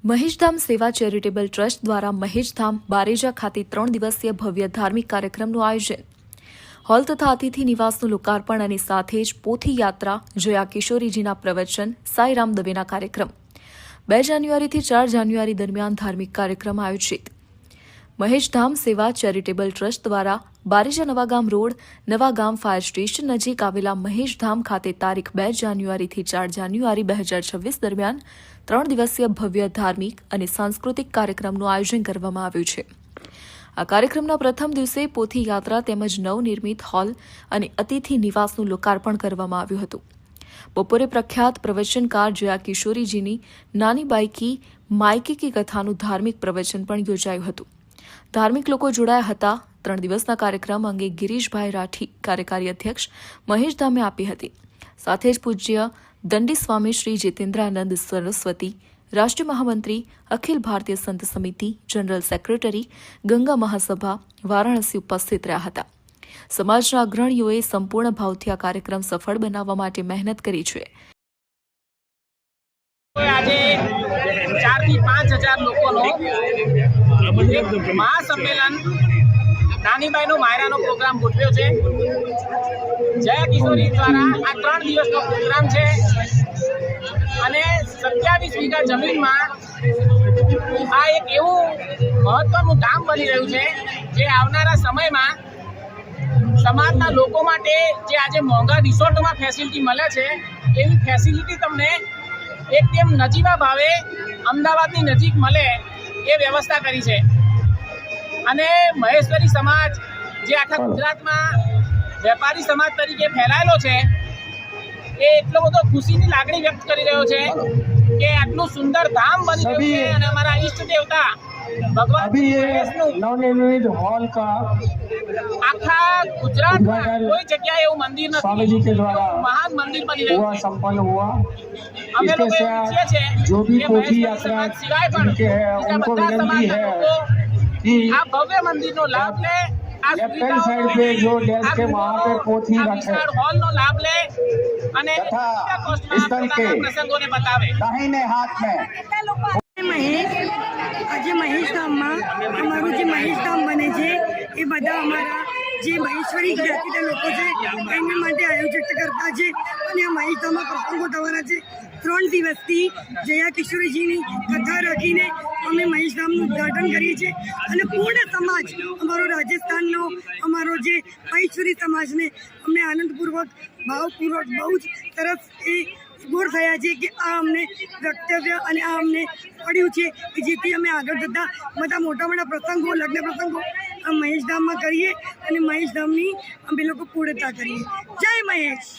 મહેશધામ સેવા charitable trust દ્વારા મહેશધામ બારેજા ખાતે 3 દિવસીય ભવ્ય ધાર્મિક કાર્યક્રમનું આયોજન. હોલ તથા અતિથિ નિવાસનું લોકાર્પણ અને સાથે જ પોથી યાત્રા, જયા કિશોરીજીના પ્રવચન, સાઈરામ દવેના કાર્યક્રમ. 2 જાન્યુઆરીથી 4 જાન્યુઆરી દરમિયાન ધાર્મિક કાર્યક્રમ આયોજિત. મહેશધામ સેવા ચેરિટેબલ ટ્રસ્ટ દ્વારા Bareja Navagam road, Navagam fire station નજીક આવેલા મહેશધામ ખાતે તારીખ 2 જાન્યુઆરીથી 4 જાન્યુઆરી 2026 દરમિયાન 3 દિવસીય ભવ્ય ધાર્મિક અને સાંસ્કૃતિક કાર્યક્રમનું આયોજન કરવામાં આવ્યું છે. આ કાર્યક્રમના પ્રથમ દિવસે પોથી યાત્રા તેમજ નવનિર્મિત હોલ અને અતિથિ નિવાસનું લોકાર્પણ કરવામાં આવ્યું હતું. બપોરે પ્રખ્યાત પ્રવચનકાર જયા કિશોરીજીની નાની બાઈકી માયકી કી કથાનું ધાર્મિક પ્રવચન પણ યોજાયું હતું. ધાર્મિક લોકો જોડાયા હતા. 3 દિવસના કાર્યક્રમ અંગે ગિરીશભાઈ રાઠી, કાર્યકારી અધ્યક્ષ, મહેશધામે આપી હતી. સાથે જ પૂજ્ય દંડી સ્વામી શ્રી જીતેન્દ્રાનંદ સરસ્વતી, રાષ્ટ્રીય મહામંત્રી, અખિલ ભારતીય સંત સમિતિ, જનરલ સેક્રેટરી, ગંગા મહાસભા, વારાણસી ઉપસ્થિત રહ્યા હતા. સમાજના અગ્રણીઓએ સંપૂર્ણ ભાવથી આ કાર્યક્રમ સફળ બનાવવા માટે મહેનત કરી છે. આજે 4 થી 5,000 લોકોનો મહાસંમેલન નાનીબાઈનો માયરાનો પ્રોગ્રામ ગોઠવ્યો છે. જયા કિશોરી દ્વારા આ 3 દિવસનો પ્રોગ્રામ છે અને 27 વીઘા જમીનમાં આ એક એવું મહત્વનું ધામ બની રહ્યું છે જે આવનારા સમયમાં સમાજના લોકો માટે જે આજે મોંઘા રિસોર્ટોમાં ફેસિલિટી મળે છે એવી ફેસિલિટી તમને એકદમ નજીવા ભાવે અમદાવાદની નજીક મળે એ વ્યવસ્થા કરી છે. અને મહેશ્વરી સમાજ જે આખા ગુજરાતમાં વેપારી સમાજ તરીકે ફેલાયેલો છે એ એટલો બધો ખુશીની લાગણી વ્યક્ત કરી રહ્યો છે કે આટલું સુંદર ધામ બની રહ્યું છે અને અમારા ઈષ્ટ દેવતા ભગવાન नवनिर्मित हॉल का આખા ગુજરાતમાં કોઈ જગ્યાએ એવું મંદિર स्वामी जी के द्वारा નથી. મહાન મંદિર બની हुआ રહ્યું છે. संपन्न हुआ. અમે इसके લોકો એવું ઈચ્છીએ साथ છીએ जो भी કે पोथी મહેશ્વરી यात्रा સમાજ સિવાય પણ जिनके हैं બીજા उनको બધા विनती સમાજના है લોકો कि આ ભવ્ય મંદિરનો લાભ લે, આ लेफ्ट हैंड साइड पे जो डेस्क है वहाँ पे पोथी આ रखे વિશાળ હોલનો લાભ લે અને તથા કોસ્ટમાં इस तरह के પોતાના પ્રસંગોને બતાવે. दाहिने हाथ में આજે મહેશધામમાં અમારું જે મહેશધામ બને છે એ બધા અમારા જે મહેશ્વરી જ્ઞાતિના લોકો છે એમના માટે આયોજિત કરતા છે અને આ મહેશધામમાં પ્રસંગો થવાના છે. 3 દિવસથી જયા કિશોરીજીની કથા રાખીને અમે મહેશધામનું ઉદ્ઘાટન કરીએ છીએ અને પૂર્ણ સમાજ અમારો રાજસ્થાનનો અમારો જે મહેશ્વરી સમાજને અમને આનંદપૂર્વક ભાવપૂર્વક બહુ જ સરસ એ ગોળ થયા છે કે આ અમને વક્તવ્ય અને આ અમને પડ્યું છે કે જેથી અમે આગળ જતાં બધા મોટા મોટા પ્રસંગો, લગ્ન પ્રસંગો આ મહેશધામમાં કરીએ અને મહેશધામની અમે લોકો પૂર્ણતા કરીએ. જય મહેશ.